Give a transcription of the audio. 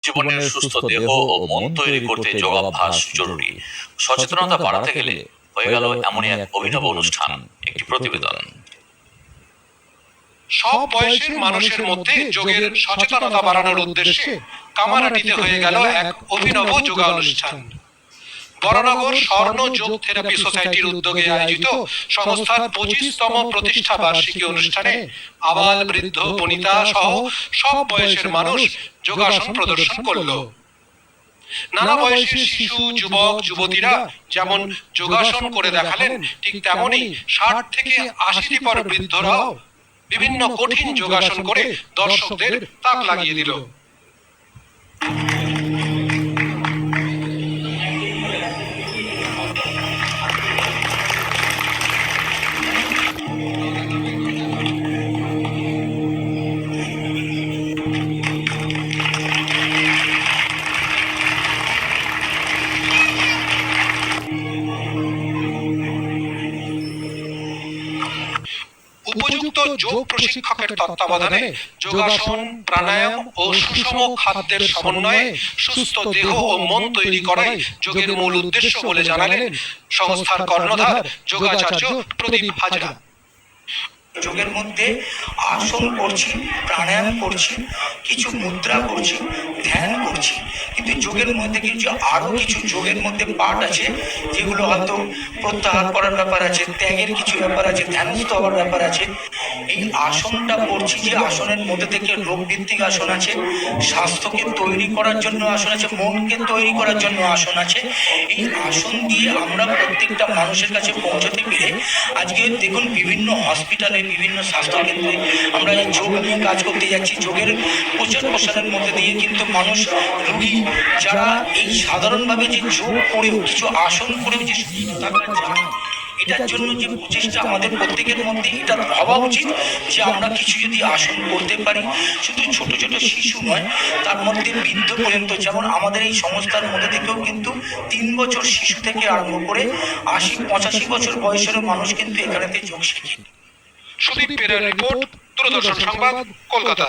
জীবনের সুস্থ দেহ ও মন তৈরি করতে যোগাভ্যাস জরুরি। সচেতনতা বাড়াতে গেলে হয়ে গেল এমনই এক অভিনব অনুষ্ঠান, একটি প্রতিবেদন। সব বয়সের মানুষের মধ্যে যোগের সচেতনতা বাড়ানোর উদ্দেশ্যে কামারহাটিতে হয়ে গেল এক অভিনব যোগানুষ্ঠান। বরানগর স্বর্ণ যোগ থেরাপি সোসাইটির উদ্যোগে আয়োজিত সংস্থার 25তম প্রতিষ্ঠা বার্ষিকী অনুষ্ঠানে আবাল বৃদ্ধ বনিতা সহ সব বয়সের মানুষ যোগাসন প্রদর্শন করল। নানা বয়সের শিশু, যুবক, যুবতীরা যেমন যোগাসন করে দেখালেন, ঠিক তেমনি 60 থেকে 80 পর বৃদ্ধরাও বিভিন্ন কঠিন যোগাসন করে দর্শকদের তাক লাগিয়ে দিল। উপযুক্ত যোগ প্রশিক্ষকের তত্ত্বাবধানে যোগাসন, প্রাণায়াম ও সুষম খাদ্যের সমন্বয়ে সুস্থ দেহ ও মন তৈরি করাই যোগের মূল উদ্দেশ্য বলে জানালেন সংস্থার কর্ণধার যোগাচার্য প্রদীপ হাজরা। যোগের মধ্যে আসন করছি, প্রাণায়াম করছি, কিছু মুদ্রা করছি, ধ্যান করছি, কিন্তু যোগের মধ্যে কিছু আরো কিছু যোগের মধ্যে পাঠ আছে যেগুলো হয়তো প্রত্যাহার করার ব্যাপার আছে, ত্যাগের কিছু ব্যাপার আছে, ধ্যানস্থ হওয়ার ব্যাপার আছে। এই আসনটা করছি যে আসনের মধ্যে থেকে রোগ ভিত্তিক আসন আছে, স্বাস্থ্যকে তৈরি করার জন্য আসন আছে, মনকে তৈরি করার জন্য আসন আছে। এই আসন দিয়ে আমরা প্রত্যেকটা মানুষের কাছে পৌঁছতে পেরে আজকে দেখুন বিভিন্ন হসপিটালে, বিভিন্ন স্বাস্থ্যকেন্দ্রে আমরা এই যোগ নিয়ে কাজ করতে যাচ্ছি। যোগের প্রচার প্রসারের মধ্যে দিয়ে কিন্তু মানুষ, রোগী যারা এই সাধারণভাবে যে যোগ করেও কিছু আসন করেও যে সুস্থ থাকা যায়, এটার জন্য যে প্রচেষ্টা আমাদের প্রত্যেকের মধ্যে এটা ভাবা উচিত যে আমরা কিছু যদি আসন করতে পারি, শুধু ছোট ছোট শিশু নয়, তার মধ্যে বৃদ্ধ পর্যন্ত, যেমন আমাদের এই সংস্থার মধ্যে থেকেও কিন্তু 3 বছর শিশু থেকে আরম্ভ করে 80-85 বছর বয়সের মানুষ কিন্তু এখানেতে যোগ শেখে। সুদীপ পেরার রিপোর্ট, দূরদর্শন সংবাদ, কলকাতা।